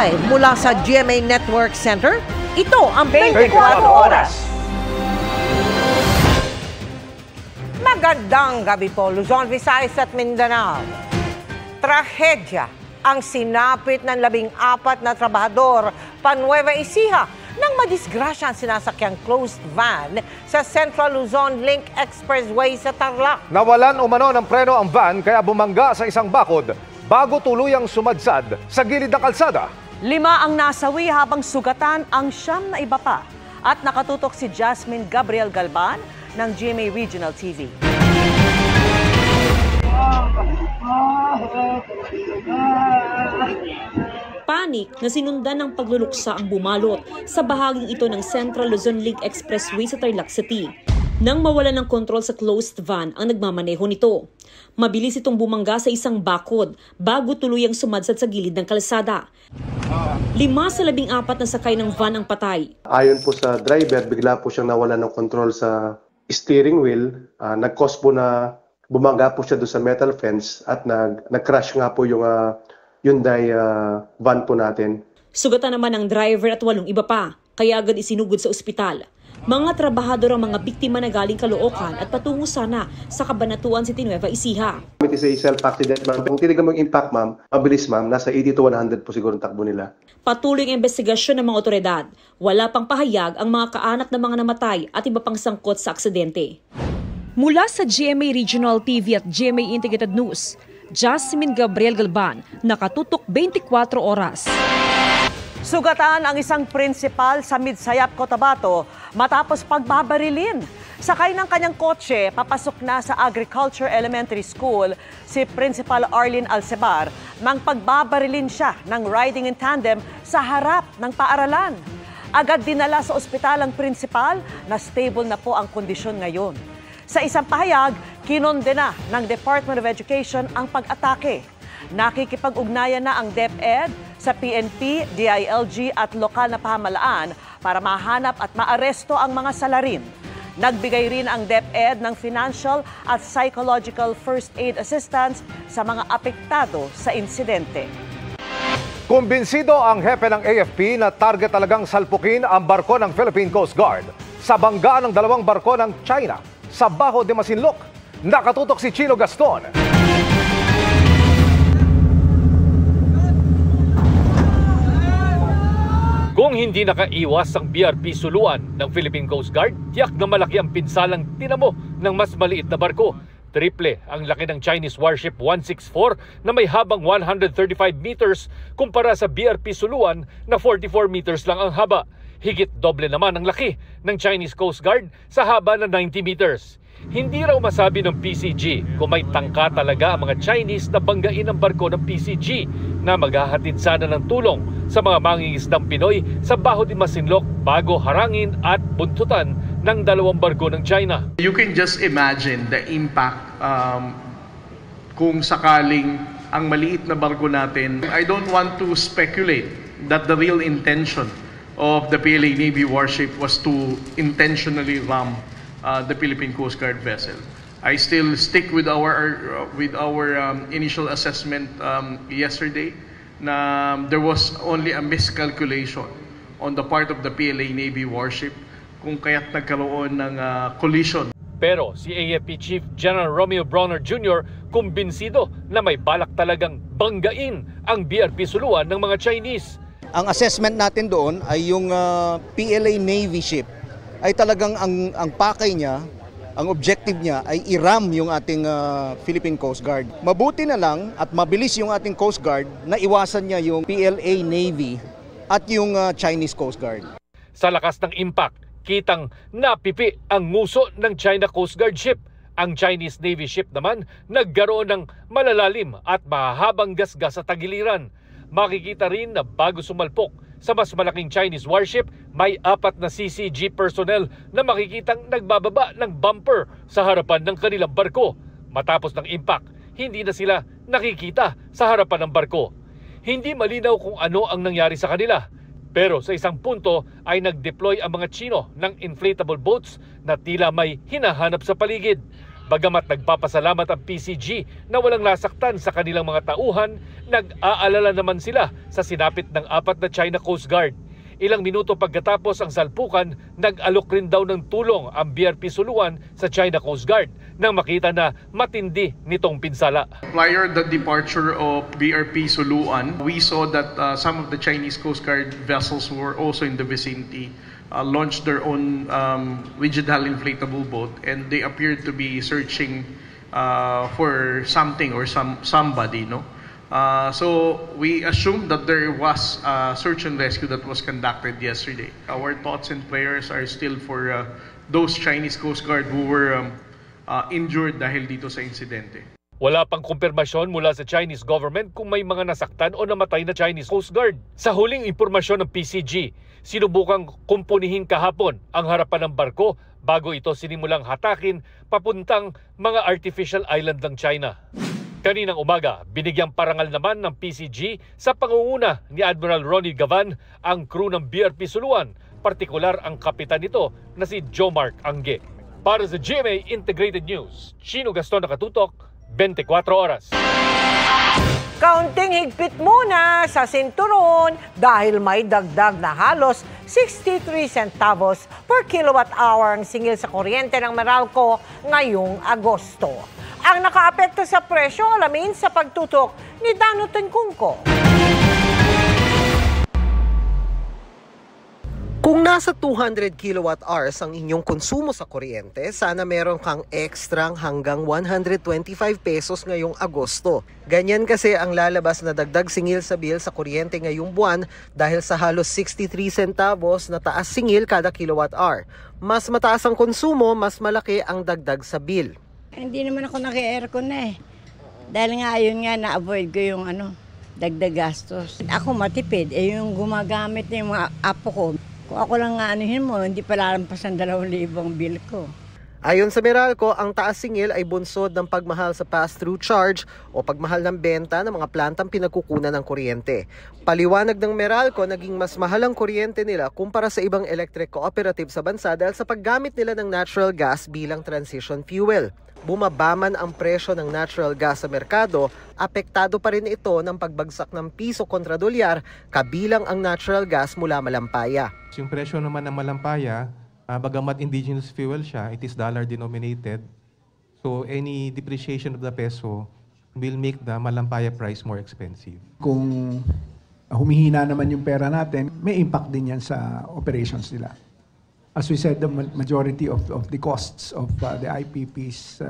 Live mula sa GMA Network Center, ito ang 24 Oras. Magandang gabi po, Luzon, Visayas at Mindanao. Trahedya ang sinapit ng 14 na trabahador Nueva Ecija nang madisgrasya ang sinasakyang closed van sa Central Luzon Link Expressway sa Tarlac. Nawalan umano ng preno ang van kaya bumangga sa isang bakod bago tuluyang sumadsad sa gilid ng kalsada. 5 ang nasawi habang sugatan ang 9 na iba pa. At nakatutok si Jasmine Gabriel Galban ng GMA Regional TV. Panik na sinundan ng pagluluksa ang bumalot sa bahaging ito ng Central Luzon Link Expressway sa Tarlac City. Nang mawala ng kontrol sa closed van ang nagmamaneho nito. Mabilis itong bumangga sa isang bakod bago tuluyang sumadsad sa gilid ng kalsada. 5 sa 14 na sakay ng van ang patay. Ayon po sa driver, bigla po siyang nawalan ng kontrol sa steering wheel. Nag-cause po na bumangga po siya doon sa metal fence at nag-crash nga po yung Hyundai van po natin. Sugatan naman ang driver at 8 iba pa, kaya agad isinugod sa ospital. Mga trabahador ang mga biktima na galing Caloocan at patungo sana sa Cabanatuan City, Nueva Ecija. It is a self-accident, ma'am. Kung tinignan mo yung impact, ma'am, mabilis, ma'am. Nasa 80 to 100 po siguro ang takbo nila. Patuloy ang investigasyon ng mga otoridad. Wala pang pahayag ang mga kaanak ng mga namatay at iba pang sangkot sa aksidente. Mula sa GMA Regional TV at GMA Integrated News, Jasmine Gabriel Galban, nakatutok 24 oras. Sugatan ang isang prinsipal sa Midsayap, Cotabato matapos pagbabarilin. Sakay ng kanyang kotse, papasok na sa Agriculture Elementary School si Principal Arlene Alcebar nang pagbabarilin siya ng riding in tandem sa harap ng paaralan. Agad dinala sa ospital ang prinsipal na stable na po ang kondisyon ngayon. Sa isang pahayag, kinondena ng Department of Education ang pag-atake. Nakikipag-ugnayan na ang DepEd sa PNP, DILG at lokal na pamahalaan para mahanap at maaresto ang mga salarin. Nagbigay rin ang DepEd ng financial at psychological first aid assistance sa mga apektado sa insidente. Kumbinsido ang hepe ng AFP na target talagang salpukin ang barko ng Philippine Coast Guard sa bangga ng 2 barko ng China sa Baho de Masinloc. Nakatutok si Chino Gaston. Kung hindi nakaiwas ang BRP Suluan ng Philippine Coast Guard, tiyak na malaki ang pinsalang tinamo ng mas maliit na barko. Triple ang laki ng Chinese warship 164 na may habang 135 meters kumpara sa BRP Suluan na 44 meters lang ang haba. Higit doble naman ang laki ng Chinese Coast Guard sa haba na 90 meters. Hindi raw masabi ng PCG kung may tangka talaga ang mga Chinese na banggain ang barko ng PCG na maghahatid sana ng tulong sa mga mangingisdang Pinoy sa Baho de Masinloc bago harangin at buntutan ng 2 barko ng China. You can just imagine the impact kung sakaling ang maliit na barko natin. I don't want to speculate that the real intention of the PLA Navy warship was to intentionally ram the Philippine Coast Guard vessel. I still stick with our initial assessment yesterday na there was only a miscalculation on the part of the PLA Navy warship kung kaya't nagkaroon ng collision. Pero si AFP Chief General Romeo Bronner Jr. kumbinsido na may balak talagang banggain ang BRP Suluan ng mga Chinese. Ang assessment natin doon ay yung PLA Navy ship ay talagang ang pakay niya, ang objective niya ay i-ram yung ating Philippine Coast Guard. Mabuti na lang at mabilis yung ating Coast Guard na iwasan niya yung PLA Navy at yung Chinese Coast Guard. Sa lakas ng impact, kitang napipi ang nguso ng China Coast Guard ship. Ang Chinese Navy ship naman nagkaroon ng malalalim at mahahabang gasgas sa tagiliran. Makikita rin na bago sumalpok sa mas malaking Chinese warship, may 4 na CCG personnel na makikitang nagbababa ng bumper sa harapan ng kanilang barko. Matapos ng impact, hindi na sila nakikita sa harapan ng barko. Hindi malinaw kung ano ang nangyari sa kanila. Pero sa isang punto ay nag-deploy ang mga Chino ng inflatable boats na tila may hinahanap sa paligid. Bagamat nagpapasalamat ang PCG na walang nasaktan sa kanilang mga tauhan, Nag-aalala naman sila sa sinapit ng 4 na China Coast Guard. Ilang minuto pagkatapos ang salpukan, nag-alok rin daw ng tulong ang BRP Suluan sa China Coast Guard nang makita na matindi nitong pinsala. Prior the departure of BRP Suluan, we saw that some of the Chinese Coast Guard vessels were also in the vicinity, launched their own rigid hull inflatable boat, and they appeared to be searching for something or somebody, no? So we assumed that there was search and rescue that was conducted yesterday. Our thoughts and prayers are still for those Chinese Coast Guard who were injured dahil dito sa insidente. Wala pang kumpirmasyon mula sa Chinese government kung may mga nasaktan o namatay na Chinese Coast Guard. Sa huling impormasyon ng PCG, sinubukang kumpunihin kahapon ang harapan ng barko bago ito sinimulang hatakin papuntang mga artificial island ng China. Kaninang umaga, binigyang parangal naman ng PCG sa pangunguna ni Admiral Ronnie Gavan ang crew ng BRP Suluan, partikular ang kapitan nito na si Jomark Angge. Para sa GMA Integrated News, Chino Gaston nakatutok, 24 oras. Kaunting higpit muna sa sinturon dahil may dagdag na halos 63 centavos per kilowatt hour ang singil sa kuryente ng Meralco ngayong Agosto. Ang nakaapekto sa presyo, alamin sa pagtutok ni Dano Tengkungko. Kung nasa 200 kilowatt hours ang inyong konsumo sa kuryente, sana meron kang ekstrang hanggang 125 pesos ngayong Agosto. Ganyan kasi ang lalabas na dagdag singil sa bill sa kuryente ngayong buwan dahil sa halos 63 centavos na taas singil kada kilowatt hour. Mas mataas ang konsumo, mas malaki ang dagdag sa bill. Hindi naman ako naki-aircon na eh. Dahil nga ayun nga na-avoid ko yung dagdag gastos. Ako matipid, yung gumagamit na yung mga apo ko. Kung ako lang nga anuhin mo, hindi pa lalampas ang 2,000 ang bill ko. Ayon sa Meralco, ang taas singil ay bunsod ng pagmahal sa pass-through charge o pagmahal ng benta ng mga plantang pinagkukunan ng kuryente. Paliwanag ng Meralco, naging mas mahal ang kuryente nila kumpara sa ibang electric cooperative sa bansa dahil sa paggamit nila ng natural gas bilang transition fuel. Bumaba man ang presyo ng natural gas sa merkado, apektado pa rin ito ng pagbagsak ng piso kontra dolyar, kabilang ang natural gas mula Malampaya. Yung presyo naman ng Malampaya, bagamat indigenous fuel siya, it is dollar denominated. So any depreciation of the peso will make the Malampaya price more expensive. Kung humihina naman yung pera natin, may impact din yan sa operations nila. As we said, the majority of the costs of the IPPs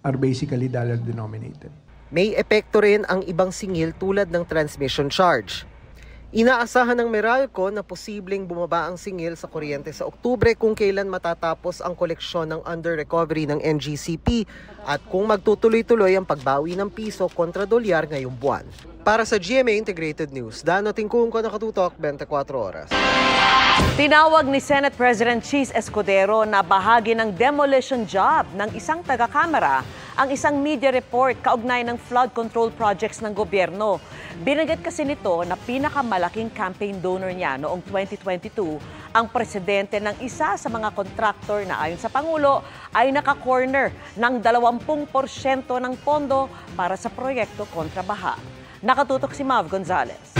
are basically dollar denominated. May epekto rin ang ibang singil tulad ng transmission charge. Inaasahan ng Meralco na posibleng bumaba ang singil sa kuryente sa Oktubre kung kailan matatapos ang koleksyon ng under-recovery ng NGCP at kung magtutuloy-tuloy ang pagbawi ng piso kontra dolyar ngayong buwan. Para sa GMA Integrated News, Dano Tengkungko, nakatutok, 24 oras. Tinawag ni Senate President Cheese Escudero na bahagi ng demolition job ng isang taga-kamara ang isang media report kaugnay ng flood control projects ng gobyerno. Binagat kasi nito na pinakamalaking campaign donor niya noong 2022 ang presidente ng isa sa mga kontraktor na ayon sa Pangulo ay naka-corner ng 20% ng pondo para sa proyekto kontra baha. Nakatutok si Mav Gonzalez.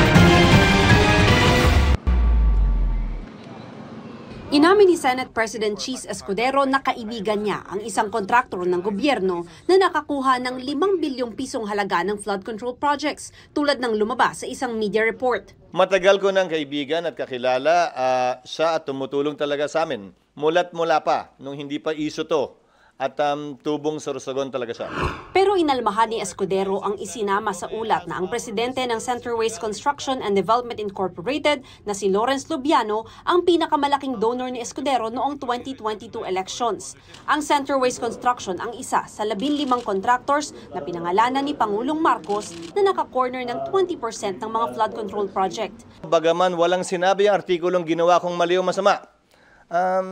Inamin ni Senate President Cheese Escudero na kaibigan niya ang isang kontraktor ng gobyerno na nakakuha ng 5 bilyong pisong halaga ng flood control projects tulad ng lumabas sa isang media report. Matagal ko ng kaibigan at kakilala siya at tumutulong talaga sa amin. Mula't mula pa, nung hindi pa iso to. At tubong sorsogon talaga siya. Pero inalmahan ni Escudero ang isinama sa ulat na ang presidente ng Centerways Construction and Development Incorporated na si Lawrence Lubiano ang pinakamalaking donor ni Escudero noong 2022 elections. Ang Centerways Construction ang isa sa 15 contractors na pinangalanan ni Pangulong Marcos na naka-corner ng 20% ng mga flood control project. Bagaman walang sinabi ang artikulong ginawa kong mali o masama,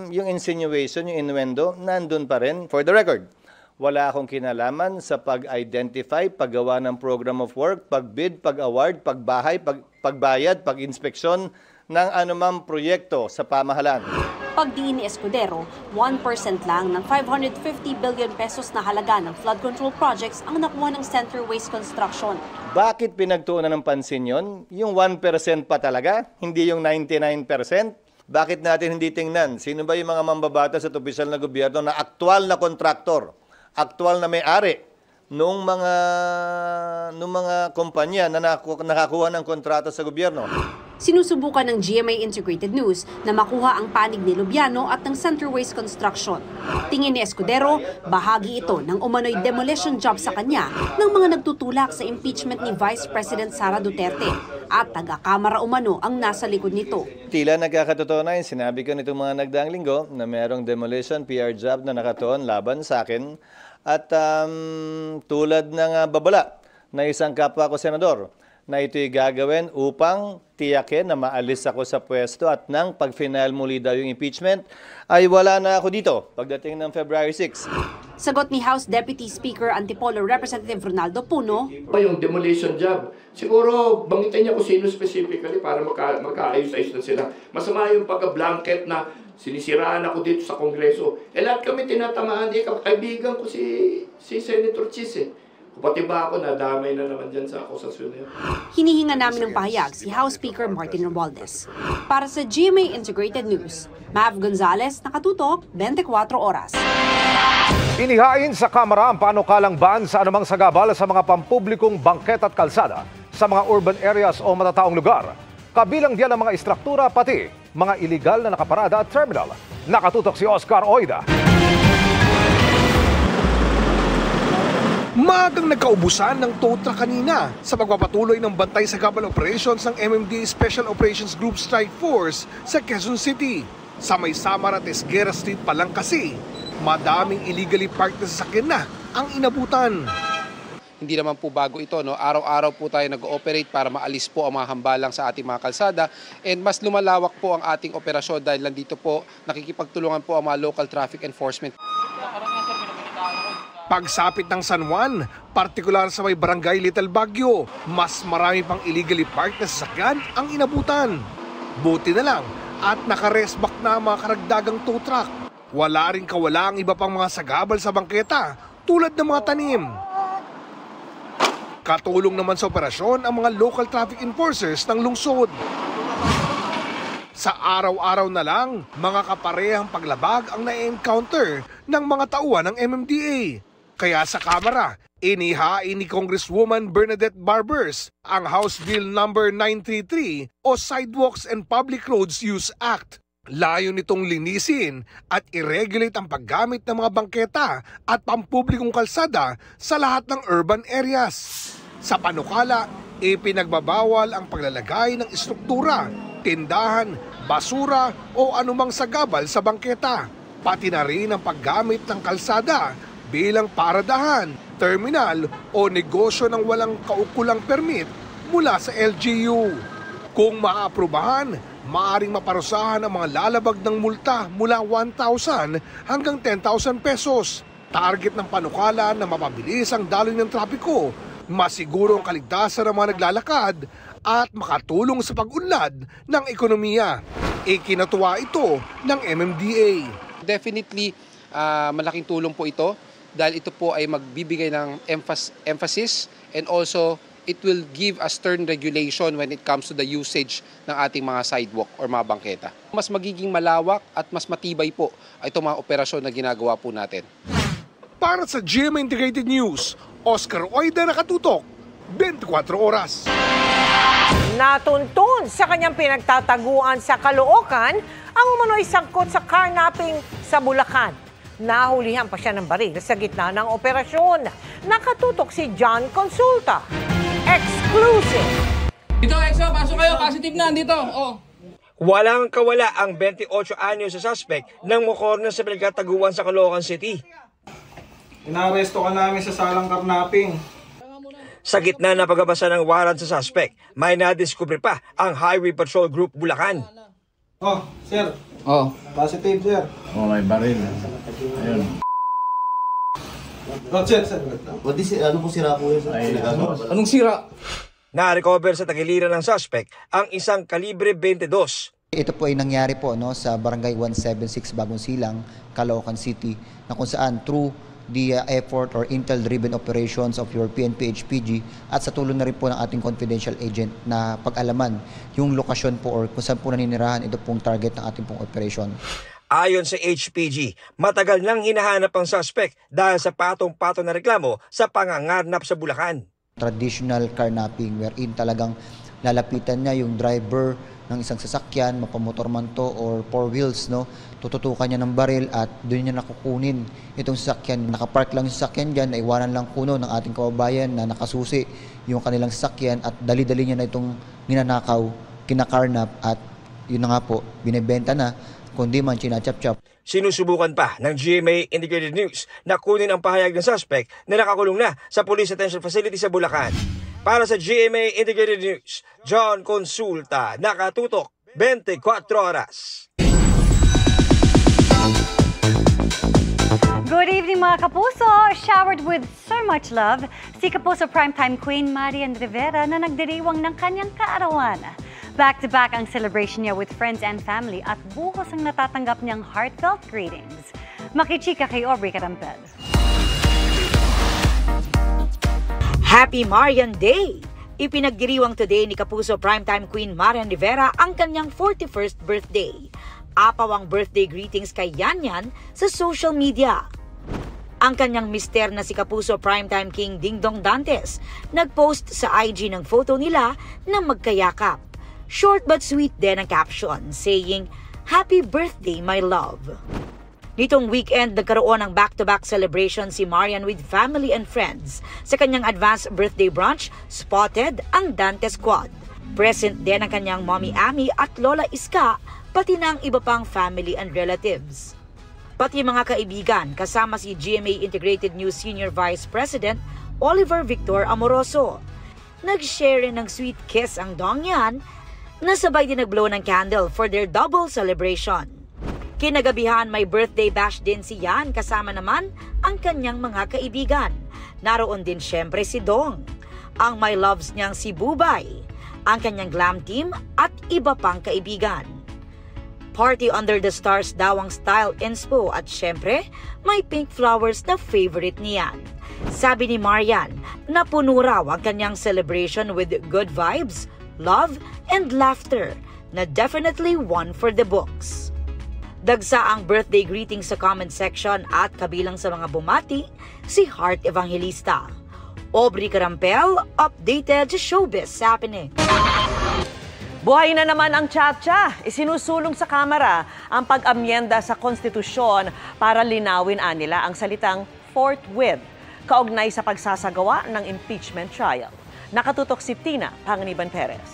yung insinuation, yung innuendo, nandun pa rin. For the record, wala akong kinalaman sa pag-identify, paggawa ng program of work, pag-bid, pag-award, pagbahay, pagbayad, pag-inspeksyon ng anumang proyekto sa pamahalaan. Pagdiin ni Escudero, 1% lang ng 550 billion pesos na halaga ng flood control projects ang nakuha ng Center Waste Construction. Bakit pinagtuunan ng pansin yon? Yung 1% pa talaga, hindi yung 99%? Bakit natin hindi tingnan? Sino ba yung mga mambabatas at opisyal na gobyerno na aktual na kontraktor, aktual na may-ari nung mga kumpanya na nakakuha ng kontrata sa gobyerno? Sinusubukan ng GMA Integrated News na makuha ang panig ni Lubiano at ng Center Waste Construction. Tingin ni Escudero, bahagi ito ng umano'y demolition job sa kanya ng mga nagtutulak sa impeachment ni Vice President Sara Duterte at taga-kamara umano ang nasa likod nito. Tila nagkakatotoo na yun. Sinabi ko nitong mga nagdaang linggo na merong demolition PR job na nakatuon laban sa akin at tulad ng babala na isang kapwa ko senador na ito'y gagawin upang tiyakin na maalis ako sa pwesto at nang pag-final muli daw yung impeachment ay wala na ako dito pagdating ng February 6. Sagot ni House Deputy Speaker Antipolo Representative Ronaldo Puno, yung demolition job, siguro bangitan niya kung sino specifically para magkaayos-ayos na sila. Masama yung pagka-blanket na sinisiraan ako dito sa Kongreso. Lahat kami tinatamaan, kaibigan ko si Senator Chis Pati ba ako nadamay na naman dyan sa akusasyon niya? Hinihinga namin ng pahayag si House Speaker Martin Romualdez. Para sa GMA Integrated News, Mav Gonzalez, nakatutok, 24 oras. Inihain sa Kamara ang panukalang ban sa anumang sagabal sa mga pampublikong bangket at kalsada sa mga urban areas o matataong lugar. Kabilang diyan ang mga istruktura pati mga iligal na nakaparada at terminal. Nakatutok si Oscar Oida. Maagang nagkaubusan ng tow truck kanina sa pagpapatuloy ng bantay sa gabal operations ng MMDA Special Operations Group Strike Force sa Quezon City. Sa may Samar at Esguerra Street pa lang kasi, madaming illegally parked na sasakyan na ang inabutan. Hindi naman po bago ito, no? Araw-araw po tayo nag-ooperate para maalis po ang mga hambalang sa ating mga kalsada and mas lumalawak po ang ating operasyon dahil nandito po nakikipagtulungan po ang mga local traffic enforcement. Pagsapit ng San Juan, partikular sa may barangay Little Baguio, mas marami pang illegally parked na sasakyan ang inabutan. Buti na lang at naka-resback na ang mga karagdagang tow truck. Wala rin kawala ang iba pang mga sagabal sa bangketa tulad ng mga tanim. Katulong naman sa operasyon ang mga local traffic enforcers ng lungsod. Sa araw-araw na lang, mga kaparehang paglabag ang na-encounter ng mga tauhan ng MMDA. Kaya sa Kamara, inihain ni Congresswoman Bernadette Barbers ang House Bill No. 933 o Sidewalks and Public Roads Use Act. Layo nitong linisin at i-regulate ang paggamit ng mga bangketa at pampublikong kalsada sa lahat ng urban areas. Sa panukala, ipinagbabawal ang paglalagay ng istruktura, tindahan, basura o anumang sagabal sa bangketa. Pati na rin ang paggamit ng kalsada bilang paradahan, terminal o negosyo ng walang kaukulang permit mula sa LGU. Kung maaprubahan, maaaring maparusahan ang mga lalabag ng multa mula 1,000 hanggang 10,000 pesos. Target ng panukala na mapabilis ang daloy ng trapiko, masiguro ang kaligtasan ng mga naglalakad at makatulong sa pag-unlad ng ekonomiya. Ikinatuwa ito ng MMDA. Definitely, malaking tulong po ito dahil ito po ay magbibigay ng emphasis and also it will give a stern regulation when it comes to the usage ng ating mga sidewalk or mga bangketa. Mas magiging malawak at mas matibay po itong mga operasyon na ginagawa po natin. Para sa GMA Integrated News, Oscar Oida, nakatutok, 24 oras. Natuntun sa kanyang pinagtataguan sa Caloocan ang umano'y sangkot sa carnapping sa Bulacan. Nahulihan pa siya ng baril sa gitna ng operasyon. Nakatutok si John Consulta. Exclusive! Dito, Exo, pasok kayo. Positive na, dito. Oh. Walang kawala ang 28 anyos sa suspect ng mokorna sa pinagtataguan sa Caloocan City. Inaresto ka namin sa salang carnapping. Sa gitna ng pagbabasa ng warrant sa suspect, may nadiskubre pa ang Highway Patrol Group Bulacan. Oh, sir. Oh. Positive, sir. Oh, may baril. Ayun. Oh, sir. Ano po sira po yun? Anong sira? Na-recover sa tagiliran ng suspect ang isang kalibre 22 Ito po ay nangyari po sa Barangay 176 Bagong Silang, Caloocan City, na kung saan through the effort or intel-driven operations of your PNP-HPG at sa tulong na rin po ng ating confidential agent na pag-alaman yung lokasyon po or kung saan po naninirahan ito pong target ng ating pong operation. Ayon sa HPG, matagal nang hinahanap ang suspect dahil sa patong-patong na reklamo sa pangangarnap sa Bulacan. Traditional carnapping wherein talagang lalapitan niya yung driver ng isang sasakyan, mapamotor man to or four wheels, tututukan niya ng baril at doon niya nakukunin itong sasakyan. Nakapark lang yung sasakyan dyan, naiwanan lang kuno ng ating kababayan na nakasusi yung kanilang sasakyan at dali-dali niya na itong ninanakaw, kinakarnap at yun na nga po, binibenta na, kundi man chinachap-chap. Sinusubukan pa ng GMA Integrated News na kunin ang pahayag ng suspect na nakakulong na sa Police Detention Facility sa Bulacan. Para sa GMA Integrated News, John Consulta, nakatutok 24 oras. Good evening mga kapuso! Showered with so much love, si Kapuso Primetime Queen Marian Rivera na nagdiriwang ng kanyang kaarawan. Back-to-back ang celebration niya with friends and family at buhos ang natatanggap niyang heartfelt greetings. Makichika kay Aubrey Carampel. Happy Marian Day! Ipinagdiriwang today ni Kapuso Primetime Queen Marian Rivera ang kanyang 41st birthday. Apaw ang birthday greetings kay Yanyan sa social media. Ang kanyang mister na si Kapuso Primetime King Dingdong Dantes nagpost sa IG ng photo nila na magkayakap. Short but sweet din ang caption saying, "Happy birthday my love." Nitong weekend, nagkaroon ng back-to-back celebration si Marian with family and friends. Sa kanyang advanced birthday brunch, spotted ang Dante Squad. Present din ang kanyang mommy Ami at Lola Iska, pati na ang iba pang family and relatives. Pati mga kaibigan, kasama si GMA Integrated News Senior Vice President Oliver Victor Amoroso. Nag-share ng sweet kiss ang Dongyan, na sabay din nag-blow ng candle for their double celebration. Kinagabihan may birthday bash din si Yan kasama naman ang kanyang mga kaibigan. Naroon din syempre si Dong, ang my loves niyang si Bubay, ang kanyang glam team at iba pang kaibigan. Party under the stars daw ang style inspo at syempre may pink flowers na favorite niyan. Sabi ni Marian, napuno raw ang kanyang celebration with good vibes, love, and laughter na definitely one for the books. Dagsa ang birthday greeting sa comment section at kabilang sa mga bumati, si Heart Evangelista. Aubrey Carampel, updated sa Showbiz Happening. Buhay na naman ang Chacha. Isinusulong sa Kamara ang pag-amyenda sa konstitusyon para linawin nila ang salitang forthwith, kaugnay sa pagsasagawa ng impeachment trial. Nakatutok si Tina Panganiban Perez.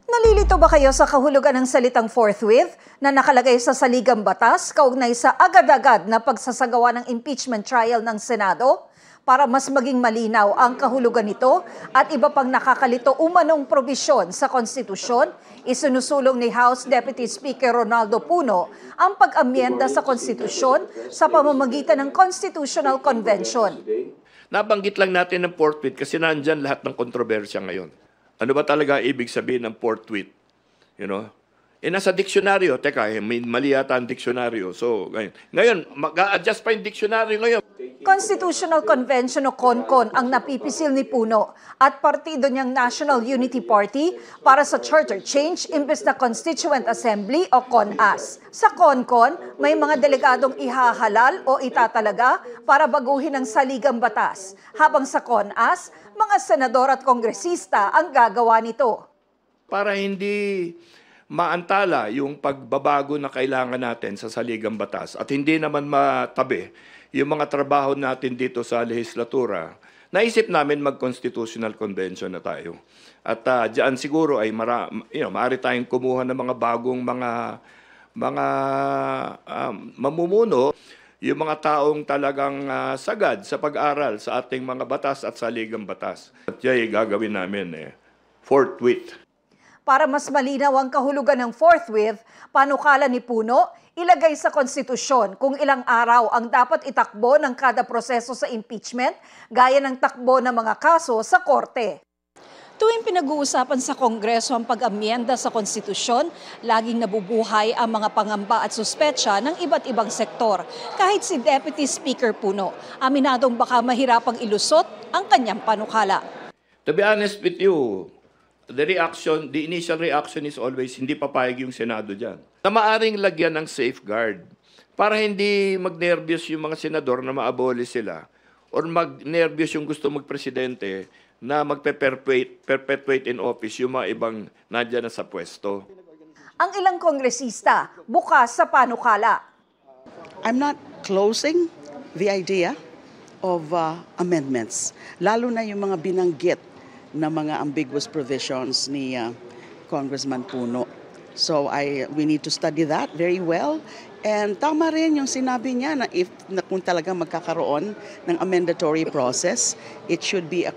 Nalilito ba kayo sa kahulugan ng salitang forthwith na nakalagay sa saligang batas kaugnay sa agad-agad na pagsasagawa ng impeachment trial ng Senado? Para mas maging malinaw ang kahulugan nito at iba pang nakakalito umanong probisyon sa konstitusyon, isinusulong ni House Deputy Speaker Ronaldo Puno ang pag-amyenda sa konstitusyon sa pamamagitan ng Constitutional Convention. Nabanggit lang natin ng forthwith kasi nandyan lahat ng kontrobersya ngayon. Ano ba talaga ibig sabihin ng forthwith? You know? Nasa diksyonaryo, may mali yata ang diksyonaryo. So, ngayon mag-a-adjust pa yung diksyonaryo ngayon. Constitutional Convention o CONCON ang napipisil ni Puno at partido niyang National Unity Party para sa charter change imbes na Constituent Assembly o CONAS. Sa CONCON, may mga delegadong ihahalal o itatalaga para baguhin ang saligang batas, habang sa CONAS, mga senador at kongresista ang gagawa nito. Para hindi maantala yung pagbabago na kailangan natin sa saligang batas at hindi naman matabi yung mga trabaho natin dito sa lehislatura, naisip namin mag-constitutional convention na tayo. At diyan siguro ay maaari tayong kumuha ng mga bagong mga mamumuno, yung mga taong talagang sagad sa pag-aral sa ating mga batas at saligang batas. At yan gagawin namin forthwith. Para mas malinaw ang kahulugan ng forthwith, panukala ni Puno, ilagay sa konstitusyon kung ilang araw ang dapat itakbo ng kada proseso sa impeachment, gaya ng takbo ng mga kaso sa korte. Tuwing pinag-uusapan sa Kongreso ang pag-amyenda sa konstitusyon, laging nabubuhay ang mga pangamba at suspetsya ng iba't ibang sektor. Kahit si Deputy Speaker Puno, aminadong baka mahirapang ilusot ang kanyang panukala. To be honest with you, the initial reaction is always hindi papayag yung Senado dyan. Na maaring lagyan ng safeguard para hindi mag-nervyos yung mga senador na ma-abolish sila or mag-nervyos yung gusto magpresidente na magpe-perpetuate in office yung mga ibang nandiyan na sa pwesto. Ang ilang kongresista bukas sa panukala. I'm not closing the idea of amendments, lalo na yung mga binanggit na mga ambiguous provisions ni Congressman Puno. So we need to study that very well. And tama rin yung sinabi niya na kung talagang magkakaroon ng amendatory process, it should be a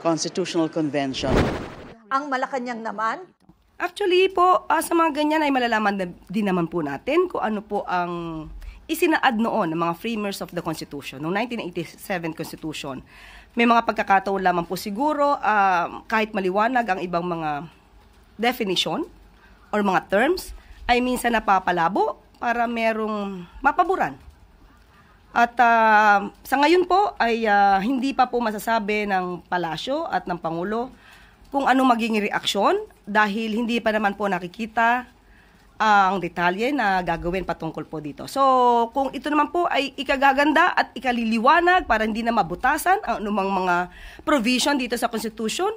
constitutional convention. Ang Malacanang naman? Actually po, sa mga ganyan ay malalaman din naman po natin kung ano po ang isinaad noon ng mga framers of the Constitution, noong 1987 Constitution. May mga pagkakataon lamang po siguro, kahit maliwanag ang ibang mga definition or mga terms, ay minsan napapalabo para merong mapaboran. At sa ngayon po ay hindi pa po masasabi ng palasyo at ng Pangulo kung ano magiging reaksyon dahil hindi pa naman po nakikita ang detalye na gagawin patungkol po dito. So kung ito naman po ay ikagaganda at ikaliliwanag para hindi na mabutasan ang anumang mga provision dito sa Constitution,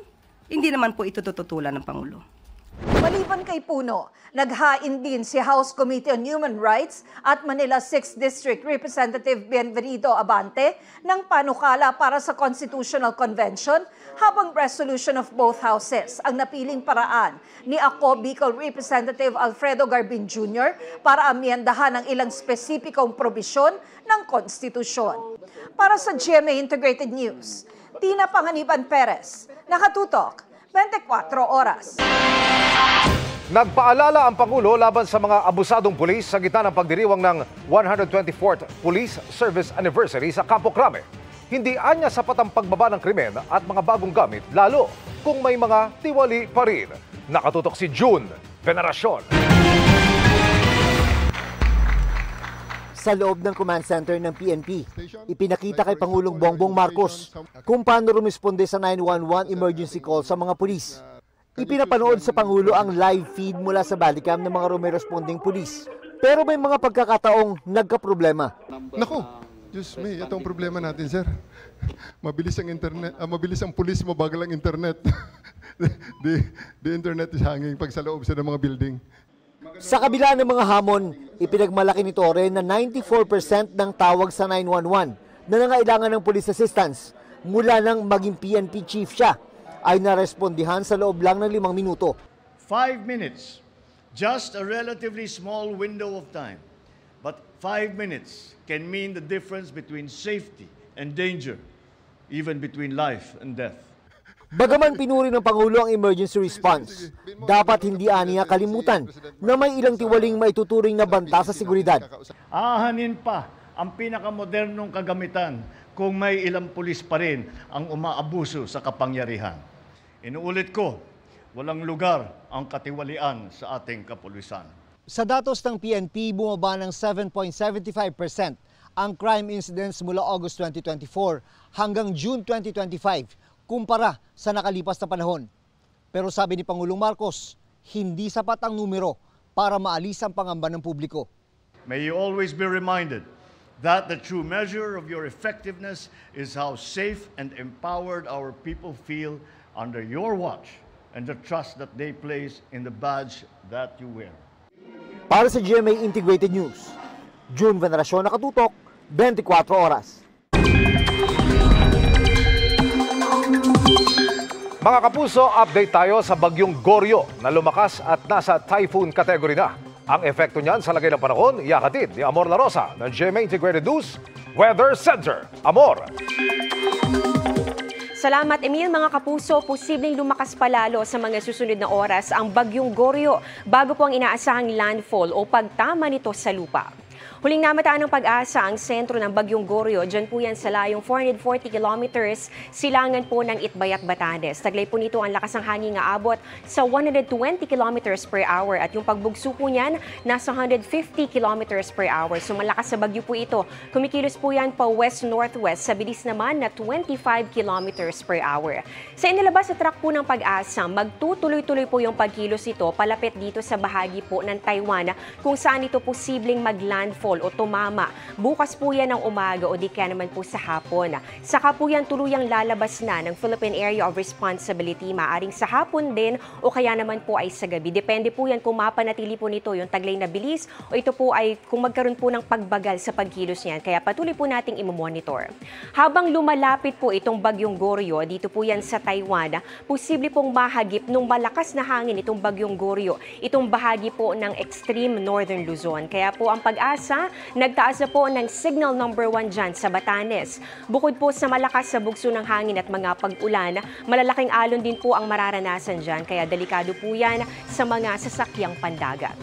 hindi naman po ito tututulan ng Pangulo. Maliban kay Puno, naghain din si House Committee on Human Rights at Manila 6th District Representative Bienvenido Abante ng panukala para sa Constitutional Convention habang resolution of both houses ang napiling paraan ni Ako Bicol Representative Alfredo Garbin Jr. para amyendahan ang ilang spesipikong probisyon ng konstitusyon. Para sa GMA Integrated News, Tina Panganiban Perez, nakatutok 24 oras. Nagpaalala ang Pangulo laban sa mga abusadong pulis sa gitna ng pagdiriwang ng 124th Police Service Anniversary sa Campo Crame. Hindi anya sapat ang pagbaba ng krimen at mga bagong gamit, lalo kung may mga tiwali pa rin. Nakatutok si June Veneracion. Sa loob ng command center ng PNP, ipinakita kay Pangulong Bongbong Marcos kung paano rumisponde sa 911 emergency call sa mga pulis. Ipinapanood sa Pangulo ang live feed mula sa bodycam ng mga rumiresponding pulis. Pero may mga pagkakataong nagkaproblema. Naku, Diyos me, ito ang problema natin, sir. Mabilis ang internet, mabilis ang pulis, mabagal ang internet. the internet is hanging pag sa loob sa mga building. Sa kabila ng mga hamon, ipinagmalaki ni Torre na 94% ng tawag sa 911 na nangailangan ng police assistance mula nang maging PNP chief siya ay narespondihan sa loob lang ng 5 minuto. 5 minutes, just a relatively small window of time. But 5 minutes can mean the difference between safety and danger, even between life and death. Bagaman pinuri ng Pangulo ang emergency response, dapat hindi aniya kalimutan na may ilang tiwaling maituturing na banta sa seguridad. Ahanin pa ang pinakamodernong kagamitan kung may ilang pulis pa rin ang umaabuso sa kapangyarihan. Inuulit ko, walang lugar ang katiwalian sa ating kapulisan. Sa datos ng PNP, bumaba ng 7.75% ang crime incidents mula August 2024 hanggang June 2025 kumpara sa nakalipas na panahon. Pero sabi ni Pangulong Marcos, hindi sapat ang numero para maalis ang pangamba ng publiko. May you always be reminded that the true measure of your effectiveness is how safe and empowered our people feel under your watch and the trust that they place in the badge that you wear. Para sa GMA Integrated News, June Veneracion, nakatutok, 24 oras. Mga kapuso, update tayo sa bagyong Goryo na lumakas at nasa typhoon category na. Ang epekto niyan sa lagay ng panahon, iakatid ni Amor La Rosa ng GMA Integrated News Weather Center. Amor! Salamat, Emil. Mga kapuso, posibleng lumakas palalo sa mga susunod na oras ang bagyong Goryo bago po ang inaasahang landfall o pagtama nito sa lupa. Huling namataan ng Pag-asa ang sentro ng Bagyong Goryo. Diyan po yan sa layong 440 kilometers silangan po ng Itbayat, Batanes. Taglay po nito ang lakas ng hangin nga abot sa 120 kilometers per hour at yung pagbugso po niyan nasa 150 kilometers per hour. So malakas sa bagyo po ito. Kumikilos po yan pa west-northwest sa bilis naman na 25 kilometers per hour. Sa inilabas sa track po ng Pag-asa, magtutuloy-tuloy po yung pagkilos ito palapit dito sa bahagi po ng Taiwan kung saan ito posibleng maglandfall o tumama. Bukas po yan ng umaga o di kaya naman po sa hapon. Saka po yan tuluyang lalabas na ng Philippine Area of Responsibility. Maaring sa hapon din o kaya naman po ay sa gabi. Depende po yan kung mapanatili po nito yung taglay na bilis o ito po ay kung magkaroon po ng pagbagal sa pagkilos niyan. Kaya patuloy po nating imomonitor. Habang lumalapit po itong Bagyong Goryo, dito po yan sa Taiwan, posible pong mahagip nung malakas na hangin itong Bagyong Goryo. Itong bahagi po ng extreme northern Luzon. Kaya po ang Pag-asa, nagtaas na po ng signal number 1 dyan sa Batanes. Bukod po sa malakas sa bugso ng hangin at mga pag-ulan, malalaking alon din po ang mararanasan dyan. Kaya delikado po yan sa mga sasakyang pandagat.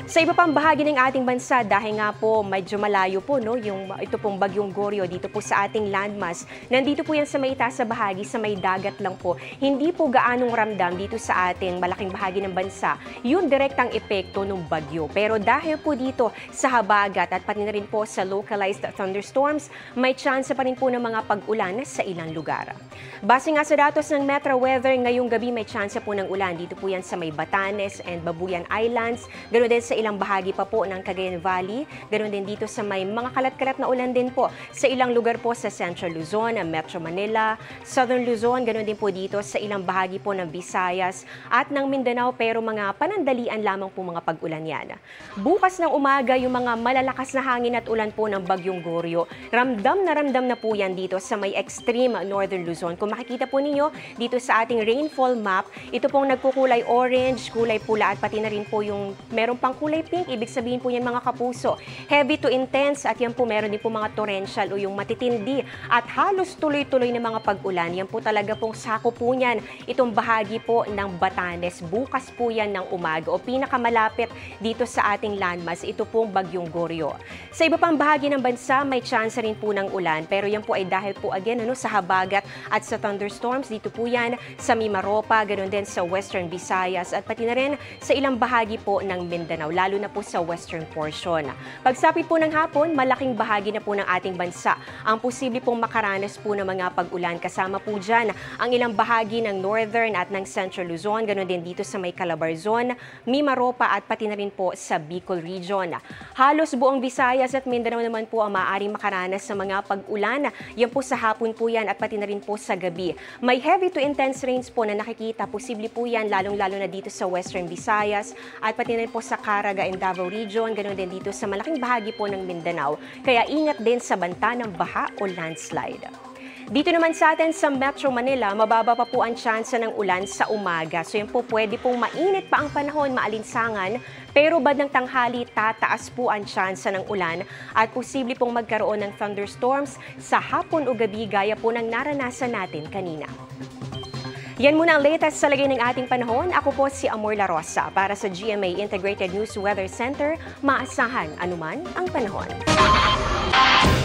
Sa iba pang bahagi ng ating bansa, dahil nga po medyo malayo po ito pong Bagyong Goryo dito po sa ating landmass. Nandito po yan sa may itaas sa bahagi, sa may dagat lang po. Hindi po gaanong ramdam dito sa ating malaking bahagi ng bansa yung direktang epekto ng bagyo. Pero dahil po dito sa habagat at pati na rin po sa localized thunderstorms, may chance pa rin po ng mga pag-ulan sa ilang lugar. Base nga sa datos ng Metro Weather, ngayong gabi may chance po ng ulan. Dito po yan sa may Batanes and Babuyan Islands. Ganoon din sa ilang bahagi pa po ng Cagayan Valley. Ganoon din dito sa may mga kalat-kalat na ulan din po sa ilang lugar po sa Central Luzon, Metro Manila, Southern Luzon. Ganoon din po dito sa ilang bahagi po ng Visayas at ng Mindanao, pero mga panandalian lamang po mga pag-ulan yan. Bukas ng umaga, yung mga malalakas na hangin at ulan po ng Bagyong Goryo, ramdam na po yan dito sa may extreme northern Luzon. Kung makikita po ninyo dito sa ating rainfall map, ito pong nagkukulay orange, kulay pula at pati na rin po yung meron pang kulay pink, ibig sabihin po yan mga kapuso. Heavy to intense at yan po meron din po mga torrential o yung matitindi at halos tuloy-tuloy na mga pag-ulan. Yan po talaga pong sako po niyan itong bahagi po ng Batanes. Bukas po yan ng umaga o pinakamalapit dito sa ating landmass, ito pong Bagyong Goryo. Sa iba pang bahagi ng bansa, may chance rin po ng ulan pero yan po ay dahil po again sa habagat at sa thunderstorms. Dito po yan sa Mimaropa, ganoon din sa Western Visayas at pati na rin sa ilang bahagi po ng Mindanao, lalo na po sa western portion. Pagsapit po ng hapon, malaking bahagi na po ng ating bansa ang posible pong makaranas po ng mga pag-ulan. Kasama po dyan ang ilang bahagi ng northern at ng central Luzon, ganoon din dito sa may Calabarzon, Mimaropa at pati na rin po sa Bicol region. Halos buong Visayas at Mindanao naman po ang maaaring makaranas sa mga pag-ulan. Yan po sa hapon po yan at pati na rin po sa gabi. May heavy to intense rains po na nakikita. Posible po yan lalong-lalo na dito sa Western Visayas at pati na rin po sa Caraga and Davao Region. Ganoon din dito sa malaking bahagi po ng Mindanao. Kaya ingat din sa banta ng baha o landslide. Dito naman sa atin sa Metro Manila, mababa pa po ang tsansa ng ulan sa umaga. So yun po, pwede pong mainit pa ang panahon, maalinsangan, pero bandang tanghali tataas po ang tsansa ng ulan at posible pong magkaroon ng thunderstorms sa hapon o gabi gaya po ng naranasan natin kanina. Yan muna ang latest sa lagay ng ating panahon. Ako po si Amor La Rosa para sa GMA Integrated News Weather Center. Maasahan anuman ang panahon.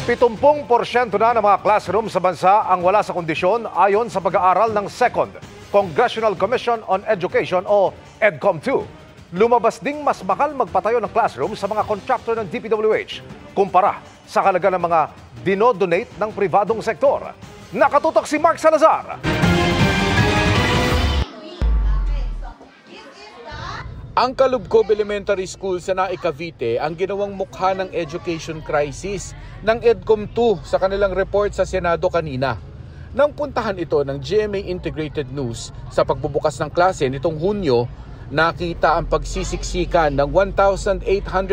70% na ng mga classroom sa bansa ang wala sa kondisyon ayon sa pag-aaral ng Second Congressional Commission on Education o EDCOM2. Lumabas ding mas mahal magpatayo ng classroom sa mga contractor ng DPWH kumpara sa halaga ng mga dinodonate ng pribadong sektor. Nakatutok si Mark Salazar. Ang Calubcob Elementary School sa Nae, Cavite ang ginawang mukha ng education crisis ng EDCOM2 sa kanilang report sa Senado kanina. Nang puntahan ito ng GMA Integrated News sa pagbubukas ng klase nitong Hunyo, nakita ang pagsisiksikan ng 1,800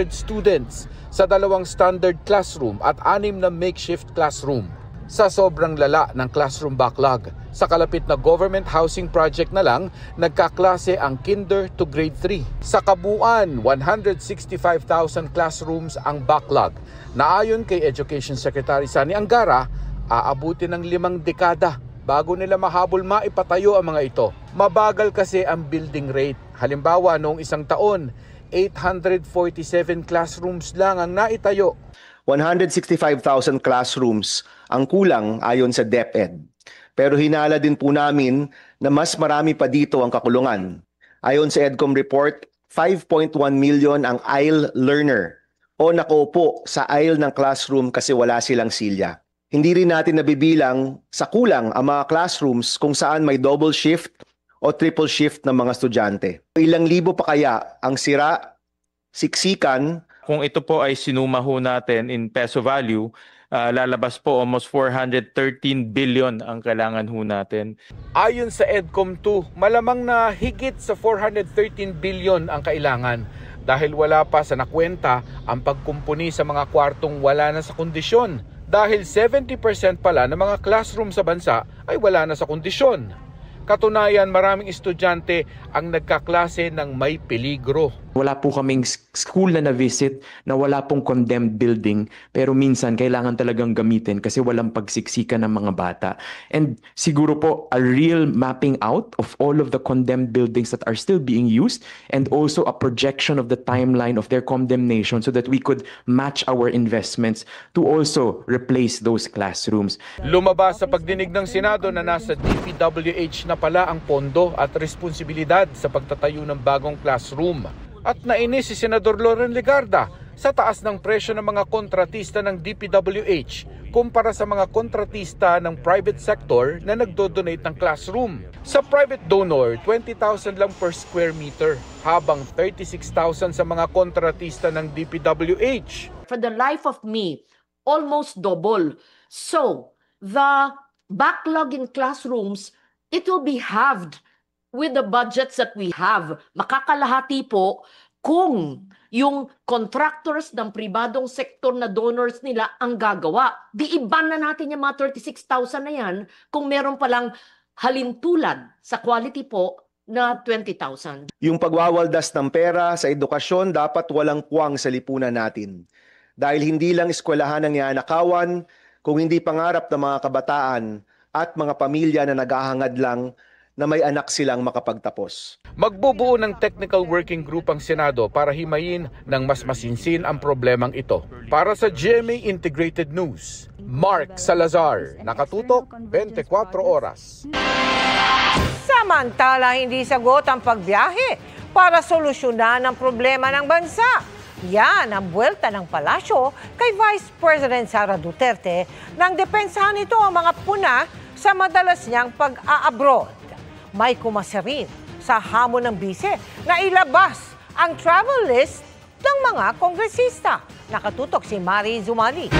students sa 2 standard classroom at 6 na makeshift classroom. Sa sobrang lala ng classroom backlog, sa kalapit na government housing project na lang, nagkaklase ang kinder to grade 3. Sa kabuuan, 165,000 classrooms ang backlog, na ayon kay Education Secretary Sani Angara, aabutin ng 5 dekada bago nila mahabol maipatayo ang mga ito. Mabagal kasi ang building rate. Halimbawa, noong isang taon, 847 classrooms lang ang naitayo. 165,000 classrooms ang kulang ayon sa DepEd. Pero hinala din po namin na mas marami pa dito ang kakulungan. Ayon sa EDCOM report, 5.1 million ang aisle learner o nakaupo sa aisle ng classroom kasi wala silang silya. Hindi rin natin nabibilang sa kulang ang mga classrooms kung saan may double shift o triple shift ng mga estudyante. Ilang libo pa kaya ang sira, siksikan. Kung ito po ay sinuma ho natin in peso value, lalabas po almost 413 billion ang kailangan ho natin. Ayon sa EDCOM 2, malamang na higit sa 413 billion ang kailangan dahil wala pa sa nakwenta ang pagkumpuni sa mga kwartong wala na sa kondisyon dahil 70% pala ng mga classroom sa bansa ay wala na sa kondisyon. Katunayan, maraming estudyante ang nagkaklase ng may peligro. Wala po kaming school na na-visit na wala pong condemned building pero minsan kailangan talagang gamitin kasi walang pagsiksikan ng mga bata. And siguro po a real mapping out of all of the condemned buildings that are still being used and also a projection of the timeline of their condemnation so that we could match our investments to also replace those classrooms. Lumabas sa pagdinig ng Senado na nasa DPWH na pala ang pondo at responsibilidad sa pagtatayo ng bagong classroom. At nainis si Senador Loren Legarda sa taas ng presyo ng mga kontratista ng DPWH kumpara sa mga kontratista ng private sector na nagdo-donate ng classroom. Sa private donor, 20,000 lang per square meter, habang 36,000 sa mga kontratista ng DPWH. For the life of me, almost double. So, the backlog in classrooms, it will be halved with the budgets that we have. Makakalahati po kung yung contractors ng pribadong sektor na donors nila ang gagawa. Di iban na natin yung mga 36,000 na yan kung meron palang halintulad sa quality po na 20,000. Yung pagwawaldas ng pera sa edukasyon dapat walang puwang sa lipunan natin. Dahil hindi lang eskwelahan ang yanakawan, kung hindi pangarap ng mga kabataan at mga pamilya na naghahangad lang na may anak silang makapagtapos. Magbubuo ng technical working group ang Senado para himayin ng mas masinsin ang problemang ito. Para sa GMA Integrated News, Mark Salazar, nakatutok 24 oras. Samantala, hindi sagot ang pagbiyahe para solusyonan ang problema ng bansa. Yan ang buwelta ng palasyo kay Vice President Sara Duterte nang depensahan nito ang mga puna sa madalas niyang pag-a-abroad. May kumasa rin sa hamon ng bise na ilabas ang travel list ng mga kongresista. Nakatutok si Mari Zumali.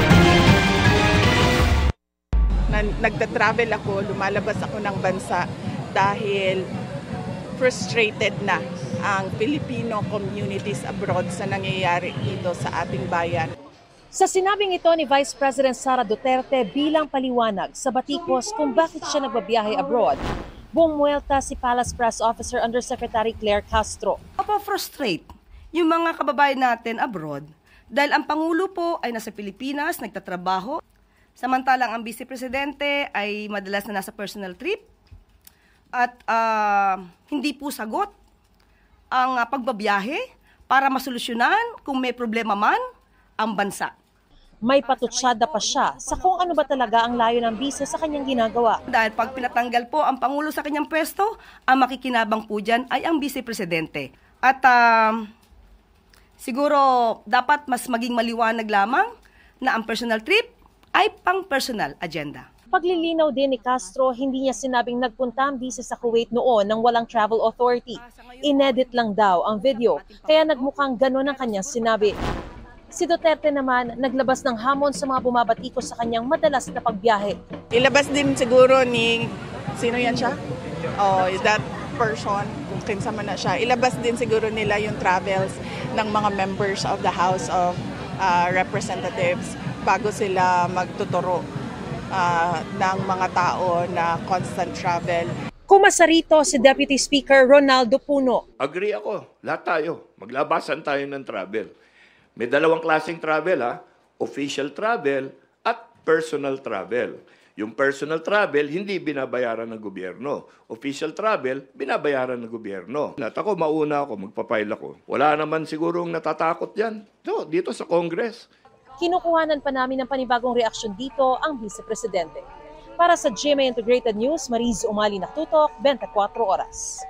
Nagta-travel ako, lumalabas ako ng bansa dahil frustrated na ang Filipino communities abroad sa nangyayari dito sa ating bayan. Sa sinabing ito ni Vice President Sara Duterte bilang paliwanag sa batikos kung bakit siya nagbabiyahe abroad, bumuelta si Palace Press Officer Undersecretary Claire Castro. Frustrate yung mga kababayan natin abroad dahil ang Pangulo po ay nasa Pilipinas, nagtatrabaho, samantalang ang Vice Presidente ay madalas na nasa personal trip at hindi po sagot ang pagbabiyahe para masolusyonan kung may problema man ang bansa. May patutsada pa siya sa kung ano ba talaga ang layo ng bise sa kanyang ginagawa. Dahil pag pinatanggal po ang Pangulo sa kanyang pwesto, ang makikinabang po dyan ay ang Vice Presidente. At siguro dapat mas maging maliwanag lamang na ang personal trip ay pang-personal agenda. Paglilinaw din ni Castro, hindi niya sinabing nagpunta ang bise sa Kuwait noon nang walang travel authority. Inedit lang daw ang video, kaya nagmukhang gano'n ang kanyang sinabi. Si Duterte naman naglabas ng hamon sa mga bumabatikos sa kanyang madalas na pagbiyahe. Ilabas din siguro ni, sino yan siya? Oh, that person, kung kinsa man na siya. Ilabas din siguro nila yung travels ng mga members of the House of Representatives bago sila magtuturo ng mga tao na constant travel. Kumasa rito si Deputy Speaker Ronaldo Puno. Agree ako, lahat tayo, maglabasan tayo ng travel. May dalawang klaseng travel, official travel at personal travel. Yung personal travel, hindi binabayaran ng gobyerno. Official travel, binabayaran ng gobyerno. At ako, mauna ako, magpapile ako. Wala naman sigurong natatakot yan. So, dito sa Congress. Kinukuhanan pa namin ng panibagong reaksyon dito ang Vice Presidente. Para sa GMA Integrated News, Mariz Umali Naktutok, 24 Oras.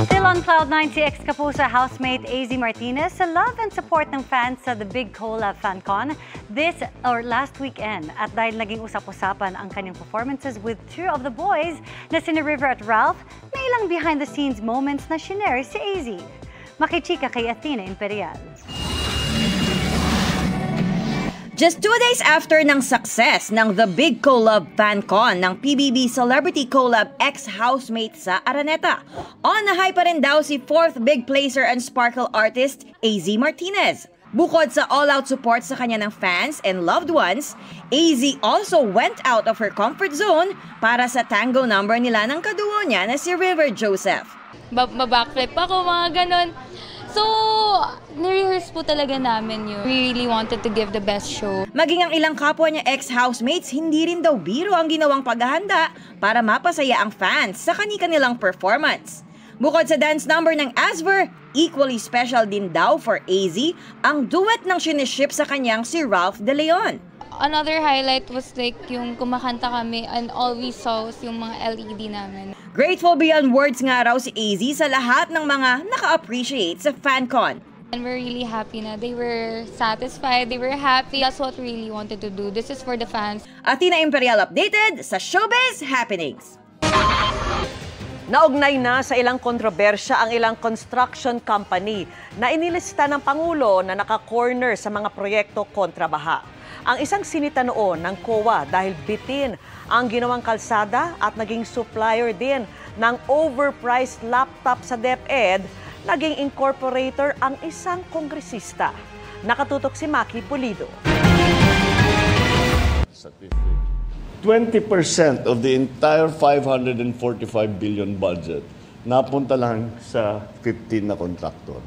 Still on Cloud9 si ex-Kapuso housemate AZ Martinez sa love and support ng fans sa The Big Collab FanCon last weekend. At dahil naging usap-usapan ang kanyang performances with two of the boys na sina River at Ralph, may ilang behind-the-scenes moments na shinare si AZ. Makichika kay Athena Imperial. Just 2 days after ng success ng The Big Collab FanCon ng PBB Celebrity Collab ex-housemate sa Araneta, on the high pa rin daw si fourth big placer and sparkle artist AZ Martinez. Bukod sa all-out support sa kanya ng fans and loved ones, AZ also went out of her comfort zone para sa tango number nila ng kaduo niya na si River Joseph. Backflip ako, mga ganon. So, nirehearse po talaga namin yun. We really wanted to give the best show. Maging ang ilang kapwa niya ex-housemates, hindi rin daw biro ang ginawang paghahanda para mapasaya ang fans sa kani-kanilang performance. Bukod sa dance number ng Asver, equally special din daw for AZ ang duet ng siniship sa kanyang si Ralph De Leon. Another highlight was like yung kumakanta kami and all we saw was yung mga LED namin. Grateful beyond words nga raw si AZ sa lahat ng mga naka-appreciate sa FanCon. And we're really happy na they were satisfied, they were happy. That's what we really wanted to do. This is for the fans. Athena Imperial updated sa Showbiz Happenings. Naugnay na sa ilang kontrobersya ang ilang construction company na inilista ng Pangulo na naka-corner sa mga proyekto kontra baha. Ang isang sinita noon ng COA dahil bitin ang ginawang kalsada at naging supplier din ng overpriced laptop sa DepEd, naging incorporator ang isang kongresista. Nakatutok si Maki Pulido. 20% of the entire 545 billion budget napunta lang sa 15 na kontraktor.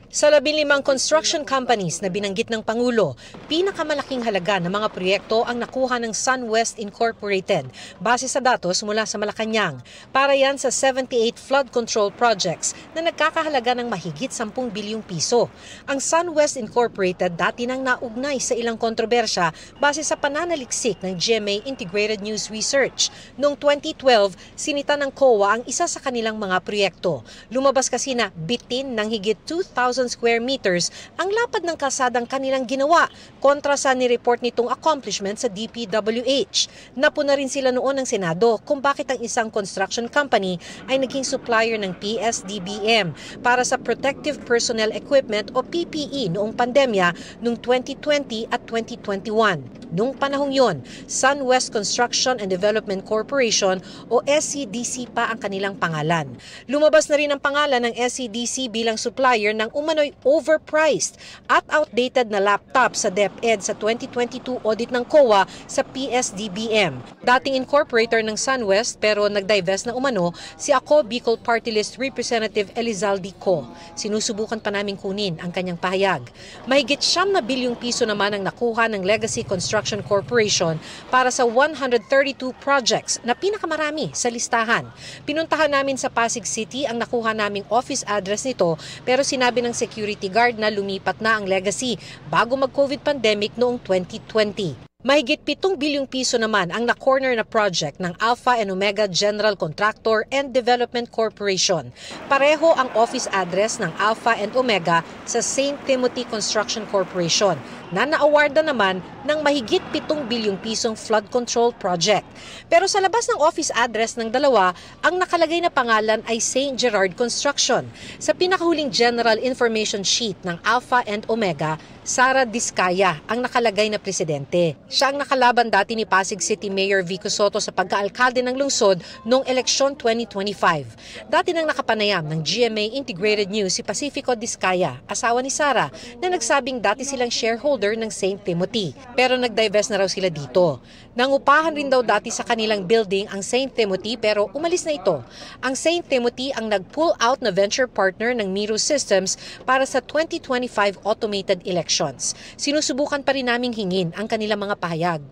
Sa 15 construction companies na binanggit ng Pangulo, pinakamalaking halaga ng mga proyekto ang nakuha ng SunWest Incorporated base sa datos mula sa Malacanang. Para yan sa 78 flood control projects na nagkakahalaga ng mahigit 10 bilyong piso. Ang SunWest Incorporated dati nang naugnay sa ilang kontrobersya base sa pananaliksik ng GMA Integrated News Research. Noong 2012, sinita ng COA ang isa sa kanilang mga proyekto. Lumabas kasi na bitin ng higit 2,000 square meters ang lapad ng kalsadang kanilang ginawa kontra sa nireport nitong accomplishment sa DPWH. Napuna rin sila noon ng Senado kung bakit ang isang construction company ay naging supplier ng PSDBM para sa Protective Personnel Equipment o PPE noong pandemya noong 2020 at 2021. Noong panahong yon, SunWest Construction and Development Corporation o SCDC pa ang kanilang pangalan. Lumabas na rin ang pangalan ng SCDC bilang supplier ng umano'y overpriced at outdated na laptop sa DepEd sa 2022 audit ng COA sa PSDBM. Dating incorporator ng SunWest pero nag-divest na umano si Ako Bicol Party List Representative Elizalde Co. Sinusubukan pa namin kunin ang kanyang pahayag. Mahigit 9 bilyong piso naman ang nakuha ng Legacy Construction Corporation para sa 132 projects na pinakamarami sa listahan. Pinuntahan namin sa Pasig City ang nakuha naming office address nito pero sinabi ng security guard na lumipat na ang Legacy bago mag-COVID pandemic noong 2020. Mahigit 7 bilyong piso naman ang na-corner na project ng Alpha and Omega General Contractor and Development Corporation. Pareho ang office address ng Alpha and Omega sa St. Timothy Construction Corporation na na-awarda naman ng mahigit 7 bilyong pisong flood control project. Pero sa labas ng office address ng dalawa, ang nakalagay na pangalan ay St. Gerard Construction. Sa pinakahuling General Information Sheet ng Alpha and Omega, Sara Diskaya ang nakalagay na presidente. Siya ang nakalaban dati ni Pasig City Mayor Vico Soto sa pagkaalkalde ng lungsod noong eleksyon 2025. Dati nang nakapanayam ng GMA Integrated News si Pacifico Discaya, asawa ni Sara, na nagsabing dati silang shareholder ng St. Timothy. Pero nag-divest na raw sila dito. Nangupahan rin daw dati sa kanilang building ang St. Timothy pero umalis na ito. Ang St. Timothy ang nag-pull out na venture partner ng Miro Systems para sa 2025 automated elections. Sinusubukan pa rin naming hingin ang kanilang mga pahayag.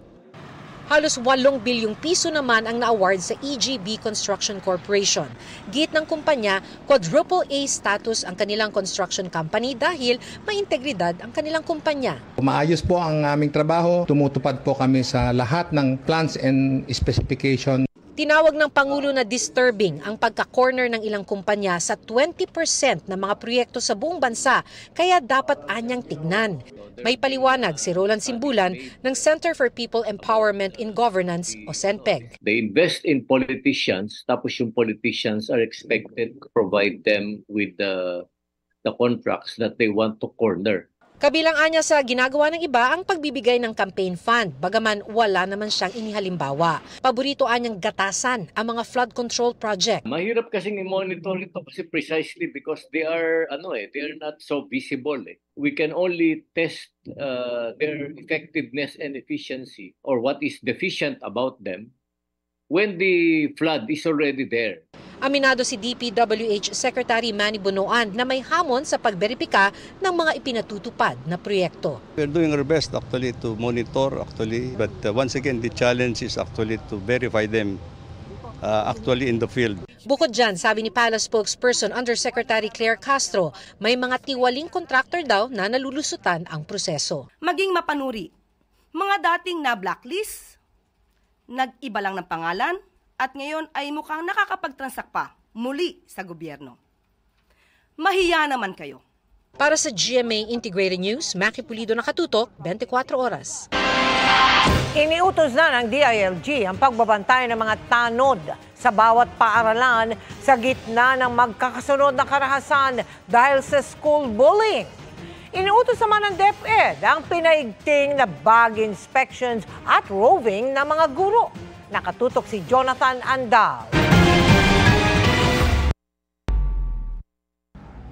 Halos 8 bilyong piso naman ang na-award sa EGB Construction Corporation. Git ng kumpanya, quadruple A status ang kanilang construction company dahil may integridad ang kanilang kumpanya. Maayos po ang aming trabaho. Tumutupad po kami sa lahat ng plans and specification. Tinawag ng Pangulo na disturbing ang pagka-corner ng ilang kumpanya sa 20% ng mga proyekto sa buong bansa, kaya dapat anyang tignan. May paliwanag si Roland Simbulan ng Center for People Empowerment in Governance o CENPEG. They invest in politicians, tapos yung politicians are expected to provide them with the contracts that they want to corner. Kabilang anya sa ginagawa ng iba ang pagbibigay ng campaign fund, bagaman wala naman siyang inihalimbawa. Paborito anyang gatasan ang mga flood control project. Mahirap kasing i-monitor ito kasi precisely because they are not so visible. We can only test their effectiveness and efficiency or what is deficient about them when the flood is already there. Aminado si DPWH Secretary Manny Bunoan na may hamon sa pagberipika ng mga ipinatutupad na proyekto. We're doing our best actually to monitor but once again the challenge is actually to verify them actually in the field. Bukod dyan, sabi ni Palace spokesperson Undersecretary Claire Castro, may mga tiwaling contractor daw na nalulusutan ang proseso. Maging mapanuri, mga dating na blacklist, nag-iba lang ng pangalan, at ngayon ay mukhang nakakapagtransak pa muli sa gobyerno. Mahiya naman kayo. Para sa GMA Integrated News, Maki Pulido, nakatutok, 24 oras. Iniutos na ng DILG ang pagbabantay ng mga tanod sa bawat paaralan sa gitna ng magkakasunod na karahasan dahil sa school bullying. Iniutos naman ng DepEd ang pinaigting na bag inspections at roving ng mga guro. Nakatutok si Jonathan Andal.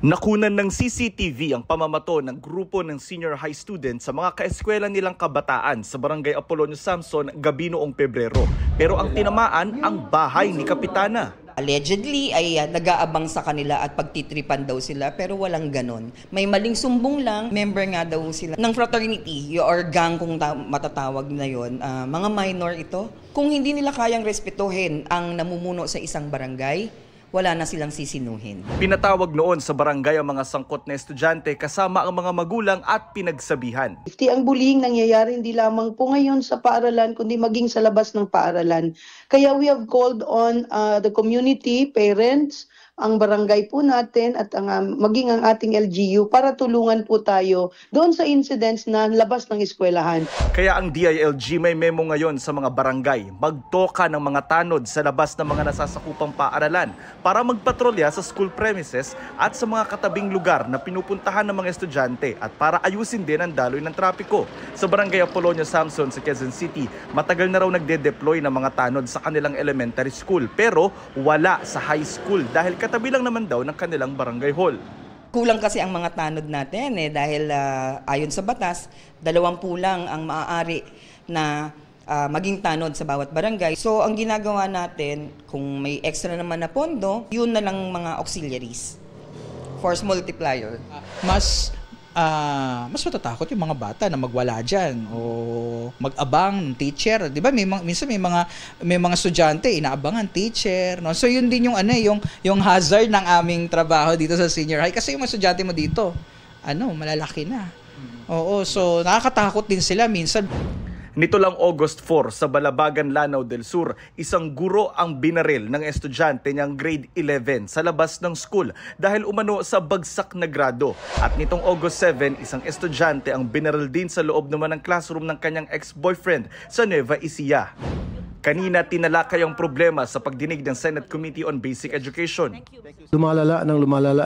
Nakunan ng CCTV ang pamamato ng grupo ng senior high students sa mga kaeskwela nilang kabataan sa Barangay Apolonio Samson gabi noong Pebrero. Pero ang tinamaan ang bahay ni Kapitana. Allegedly ay nag-aabang sa kanila at pagtitripan daw sila pero walang ganon. May maling sumbong lang, member nga daw sila ng fraternity or gang kung matatawag na yon. Mga minor ito. Kung hindi nila kayang respetuhin ang namumuno sa isang barangay, wala na silang sisinuhin. Pinatawag noon sa barangay ang mga sangkot na estudyante kasama ang mga magulang at pinagsabihan. Ang bullying nangyayari hindi lamang po ngayon sa paaralan kundi maging sa labas ng paaralan. Kaya we have called on the community, parents, ang barangay po natin at maging ang ating LGU para tulungan po tayo doon sa incidents na labas ng eskwelahan. Kaya ang DILG may memo ngayon sa mga barangay, magtoka ng mga tanod sa labas ng mga nasasakupang paaralan para magpatrolya sa school premises at sa mga katabing lugar na pinupuntahan ng mga estudyante at para ayusin din ang daloy ng trapiko. Sa Barangay Apolonio Samson sa Quezon City, matagal na raw nagde-deploy ng mga tanod sa kanilang elementary school pero wala sa high school dahil katabi lang naman daw ng kanilang barangay hall. Kulang kasi ang mga tanod natin dahil ayon sa batas, 20 lang ang maaari na maging tanod sa bawat barangay. So ang ginagawa natin, kung may extra naman na pondo, yun na lang mga auxiliaries, force multiplier. Mas matatakot yung mga bata na magwala dyan o mag-abang ng teacher. Di ba? Minsan may mga estudyante inaabangan teacher. No? So yun din yung hazard ng aming trabaho dito sa senior high. Kasi yung mga estudyante mo dito, malalaki na. Oo, so nakakatakot din sila minsan. Nito lang August 4 sa Balabagan, Lanao del Sur, isang guro ang binaril ng estudyante niyang grade 11 sa labas ng school dahil umano sa bagsak na grado. At nitong August 7, isang estudyante ang binaril din sa loob naman ng classroom ng kanyang ex-boyfriend sa Nueva Ecija. Kanina tinalakay ang problema sa pagdinig ng Senate Committee on Basic Education. Lumalala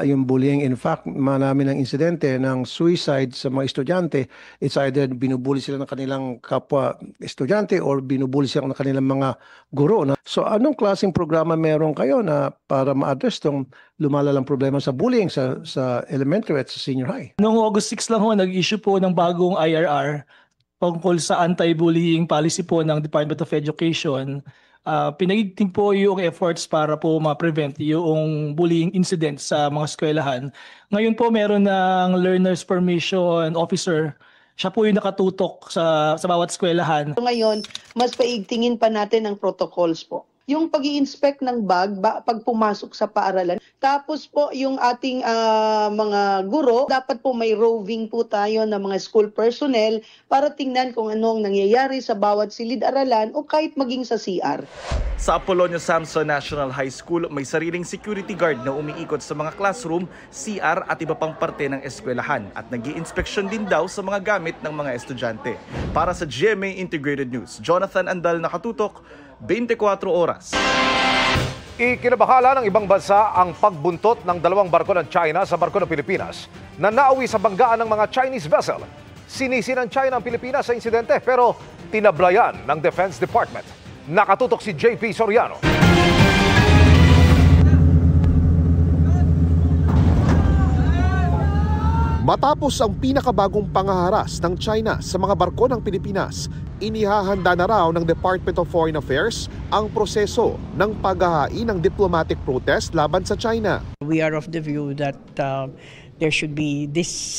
yung bullying. In fact, marami ng insidente ng suicide sa mga estudyante. It's either binubuli sila ng kanilang kapwa estudyante or binubuli sila ng kanilang mga guro. So anong klaseng programa meron kayo na para ma-address tong lumalalang problema sa bullying sa elementary at sa senior high? Noong August 6 lang nag-issue po ng bagong IRR tungkol sa anti-bullying policy po ng Department of Education. Pinagigting po yung efforts para po ma-prevent yung bullying incidents sa mga eskwelahan. Ngayon po meron ng Learners Permission Officer. Siya po yung nakatutok sa bawat eskwelahan. Ngayon, mas paigtingin pa natin ang protocols po. Yung pag-i-inspect ng bag pag pumasok sa paaralan. Tapos po yung ating mga guro, dapat po may roving po tayo ng mga school personnel para tingnan kung anong nangyayari sa bawat silid-aralan o kahit maging sa CR. Sa Apolonio Samson National High School, may sariling security guard na umiikot sa mga classroom, CR at iba pang parte ng eskwelahan at nag-i-inspeksyon din daw sa mga gamit ng mga estudyante. Para sa GMA Integrated News, Jonathan Andal, nakatutok, 24 oras. Ikinabahala ng ibang bansa ang pagbuntot ng dalawang barko ng China sa barko ng Pilipinas na nauwi sa banggaan ng mga Chinese vessel. Sinisi ng China ang Pilipinas sa insidente pero tinablayan ng Defense Department. Nakatutok si JP Soriano. Matapos ang pinakabagong pangaharas ng China sa mga barko ng Pilipinas, inihahanda na raw ng Department of Foreign Affairs ang proseso ng paghahain ng diplomatic protest laban sa China. We are of the view that this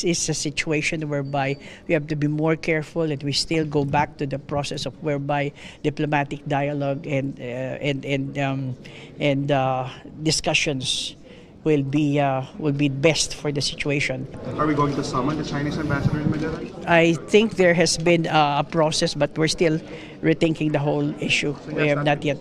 is a situation whereby we have to be more careful and we still go back to the process of whereby diplomatic dialogue and discussions will be best for the situation. Are we going to summon the Chinese ambassador in Manila? I think there has been a process but we're still rethinking the whole issue. We have not yet.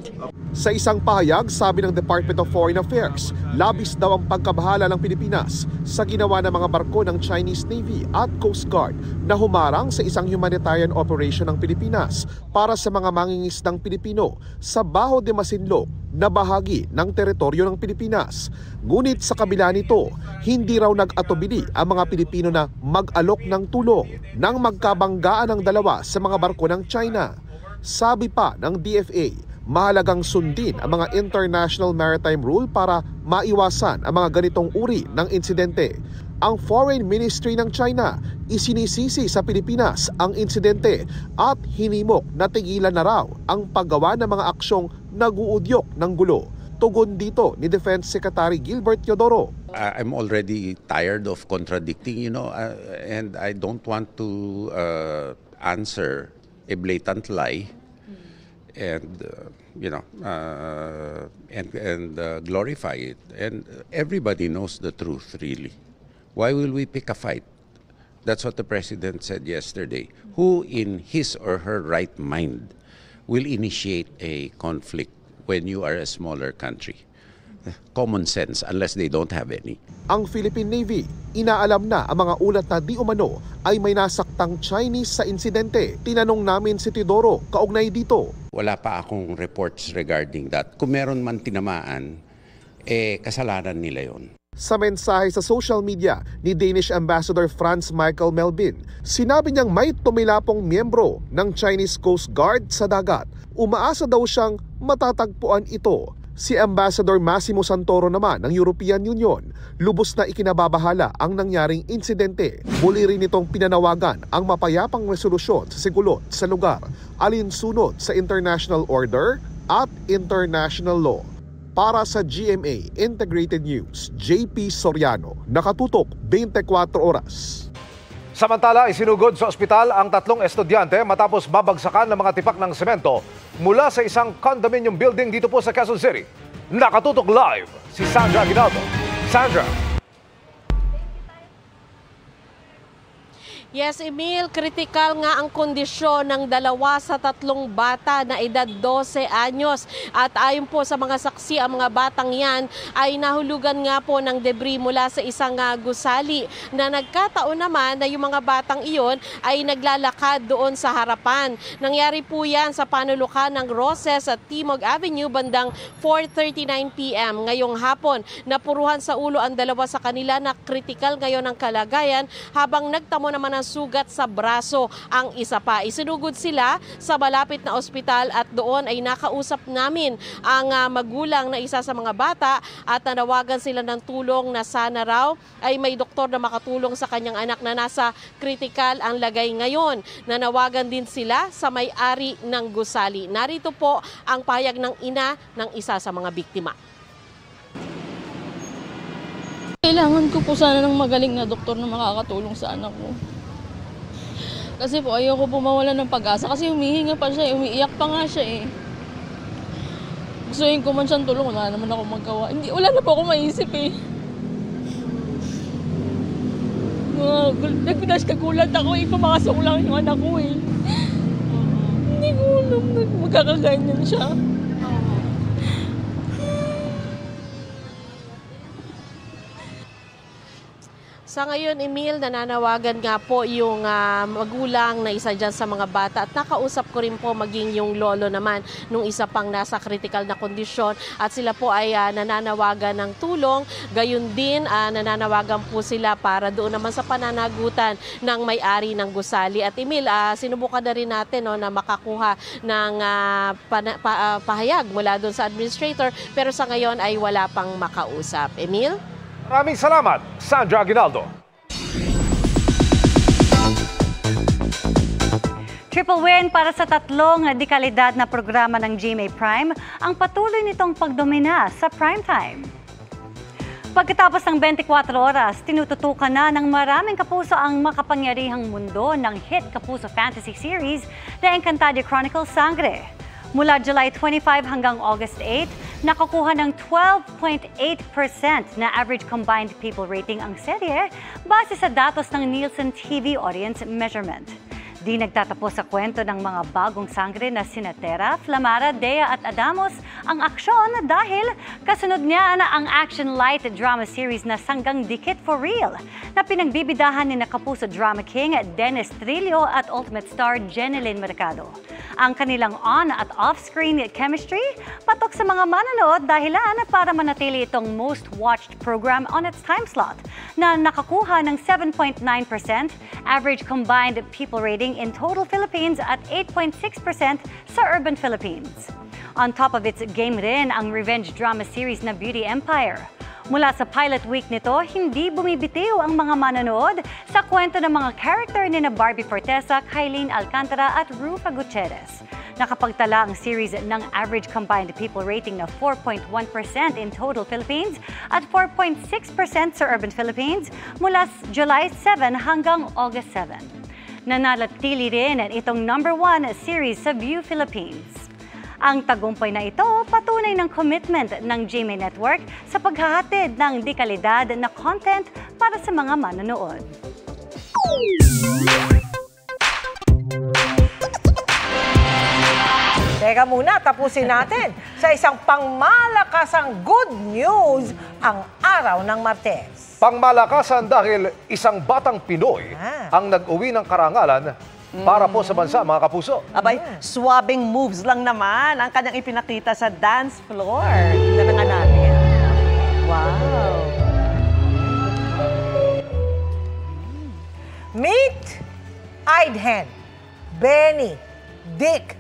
Sa isang pahayag, sabi ng Department of Foreign Affairs, labis daw ang pagkabahala ng Pilipinas sa ginawa ng mga barko ng Chinese Navy at Coast Guard na humarang sa isang humanitarian operation ng Pilipinas para sa mga mangingisdang Pilipino sa Baho de Masinloc na bahagi ng teritoryo ng Pilipinas. Ngunit sa kabila nito, hindi raw nag-atubili ang mga Pilipino na mag-alok ng tulong nang magkabanggaan ang dalawa sa mga barko ng China. Sabi pa ng DFA, mahalagang sundin ang mga international maritime rule para maiwasan ang mga ganitong uri ng insidente. Ang Foreign Ministry ng China isinisisi sa Pilipinas ang insidente at hinimok na tigilan na raw ang paggawa ng mga aksyong nag-uudyok ng gulo. Tugon dito ni Defense Secretary Gilbert Teodoro. I'm already tired of contradicting, and I don't want to answer a blatant lie and glorify it. And everybody knows the truth, really. Why will we pick a fight? That's what the President said yesterday. Who in his or her right mind will initiate a conflict when you are a smaller country? Common sense, unless they don't have any. Ang Philippine Navy, inaalam na ang mga ulat na di umano ay may nasaktang Chinese sa insidente. Tinanong namin si Teodoro kaugnay dito. Wala pa akong reports regarding that. Kung meron man tinamaan, kasalanan nila yon. Sa mensahe sa social media ni Danish Ambassador Franz Michael Melvin, sinabi niyang may tumilapong miyembro ng Chinese Coast Guard sa dagat. Umaasa daw siyang matatagpuan ito. Si Ambassador Massimo Santoro naman ng European Union, lubos na ikinababahala ang nangyaring insidente. Muli rin itong pinanawagan ang mapayapang resolusyon sa sigulot sa lugar, alinsunod sa international order at international law. Para sa GMA Integrated News, JP Soriano, nakatutok 24 oras. Samantala, isinugod sa ospital ang 3 estudyante matapos babagsakan ng mga tipak ng semento mula sa isang condominium building dito po sa Quezon City. Nakatutok live si Sandra Aguinaldo. Sandra. Yes, Emil, kritikal nga ang kondisyon ng 2 sa 3 bata na edad 12 anyos. At ayon po sa mga saksi, ang mga batang yan ay nahulugan nga po ng debris mula sa isang gusali na nagkataon naman na yung mga batang iyon ay naglalakad doon sa harapan. Nangyari po yan sa panulukan ng Roses at Timog Avenue bandang 4:39 p.m. ngayong hapon. Napuruhan sa ulo ang 2 sa kanila na kritikal ngayon ang kalagayan habang nagtamo naman ng sugat sa braso ang isa pa. Isinugod sila sa malapit na ospital at doon ay nakausap namin ang magulang na isa sa mga bata at nanawagan sila ng tulong na sana raw ay may doktor na makatulong sa kanyang anak na nasa kritikal ang lagay ngayon. Nanawagan din sila sa may-ari ng gusali. Narito po ang pahayag ng ina ng isa sa mga biktima. Kailangan ko po sana ng magaling na doktor na makakatulong sa anak ko. Kasi po ayoko po mawalan ng pag-asa kasi humihinga pa siya, umiiyak pa nga siya eh. Gustuin ko man siyang tulong, wala naman ako magawa. Wala na po ako maisip eh. Kagulat ako eh, pumakasok lang yung anak ko eh. Hindi ko alam na magkakaganyan siya. Sa ngayon, Emil, nananawagan nga po yung magulang na isa dyan sa mga bata at nakausap ko rin po maging yung lolo naman nung isa pang nasa critical na kondisyon at sila po ay nananawagan ng tulong. Gayon din, nananawagan po sila para doon naman sa pananagutan ng may-ari ng gusali. At Emil, sinubukan na rin natin na makakuha ng pahayag mula doon sa administrator pero sa ngayon ay wala pang makausap. Emil? Maraming salamat, Sandra Aguinaldo. Triple win para sa 3 dekalidad na programa ng GMA Prime ang patuloy nitong pagdomina sa primetime. Pagkatapos ng 24 oras, tinututukan na ng maraming kapuso ang makapangyarihang mundo ng hit kapuso fantasy series na Encantadia Chronicles Sangre. Mula July 25 hanggang August 8, nakakuha ng 12.8% na average combined people rating ang serye base sa datos ng Nielsen TV Audience Measurement. Di nagtatapos sa kwento ng mga bagong sangre na sina Tera, Flamara, Dea at Adamos ang aksyon dahil kasunod niya na ang action light drama series na Sanggang Dikit for Real na pinagbibidahan ni Kapuso Drama King Dennis Trillo at Ultimate Star Jeneline Mercado. Ang kanilang on- at off-screen chemistry patok sa mga manonood dahilan para manatili itong most watched program on its time slot na nakakuha ng 7.9% average combined people rating in total Philippines at 8.6% sa urban Philippines. On top of its game rin ang revenge drama series na Beauty Empire. Mula sa pilot week nito, hindi bumibitiw ang mga manonood sa kwento ng mga character ni na Barbie Fortesa, Kylene Alcantara at Rufa Gutierrez. Nakapagtala ang series ng average combined people rating na 4.1% in total Philippines at 4.6% sa urban Philippines mula July 7 hanggang August 7. Nananatili rin itong #1 series sa View Philippines. Ang tagumpay na ito patunay ng commitment ng GMA Network sa paghahatid ng dekalidad na content para sa mga manonood. Teka muna, tapusin natin sa isang pangmalakasang good news ang araw ng Martes. Pangmalakasan dahil isang batang Pinoy ang nag-uwi ng karangalan para po sa bansa, mga kapuso. Abay, swabbing moves lang naman ang kanyang ipinakita sa dance floor. Tingnan nga natin. Wow! Meet Aidhen, Benny, Dick,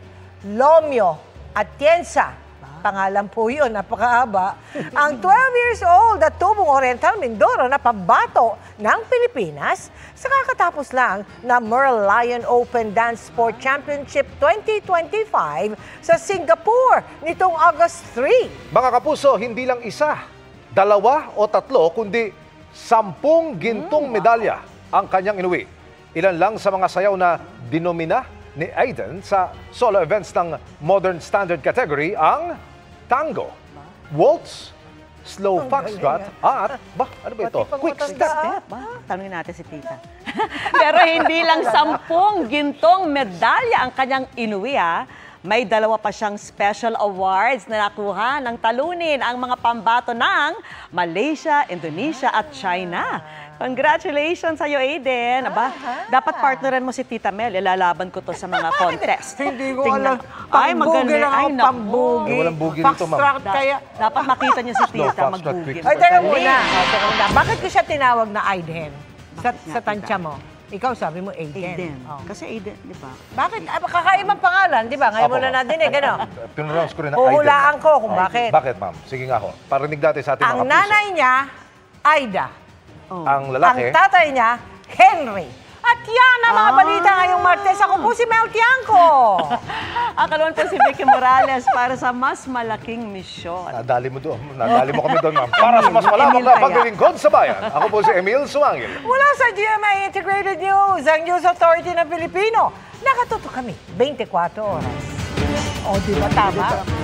Lomio, Atienza. Pangalan po yun, napakahaba. Ang 12 years old at tubong Oriental Mindoro na pambato ng Pilipinas sa kakatapos lang na Merle Lion Open Dance Sport Championship 2025 sa Singapore nitong August 3. Mga kapuso, hindi lang isa, 2 o 3, kundi 10 gintong medalya ang kanyang inuwi. Ilan lang sa mga sayaw na dinomina ni Aiden sa solo events ng Modern Standard category ang tango, waltz, slow foxtrot at, ano ba ito? Quick step. Tanungin natin si Tita. Pero hindi lang 10 gintong medalya ang kanyang inuwi, ha. May 2 pa siyang special awards na nakuha ng talunin ang mga pambato ng Malaysia, Indonesia at China. Congratulations sa'yo, Aiden. Aba, dapat partneran mo si Tita Mel. Ilalaban ko to sa mga contest. Hindi ko Tingnan. alam. Ay, Pambugi magaling. lang ako, Ay, naku. pambugi. Walang bugi dito, ma'am. Foxtrot kaya. Dapat makita niyo si Tita Foxtrot, magbugi. quick. Ay, teka muna. Bakit ko siya tinawag na Aiden? Sa tansya mo. Ikaw sabi mo Aiden. Oh. Kasi Aiden, di ba? Bakit? Kakaibang pangalan, di ba? Ngayon mo na natin gano'n. Pinronounce ko rin na Huhulaan ko kung bakit. Bakit, ma'am? Sige nga ho. Parinig natin sa ating mga Ang puso. nanay niya, Aida. Ang lalaki, Ang tatay niya, Henry. At yan ang mga balita ngayong Martes. Ako po si Mel Tiangco. Ako naman po si Vicky Morales para sa mas malaking misyon. nadali mo doon. Nadali mo kami doon, ma'am. Para sa mas malawak na paglilingkod sa bayan. Ako po si Emil Sumangil. Mula sa GMA Integrated News, ang News Authority ng Pilipino. Nakatutok kami 24 oras. O, di ba tama?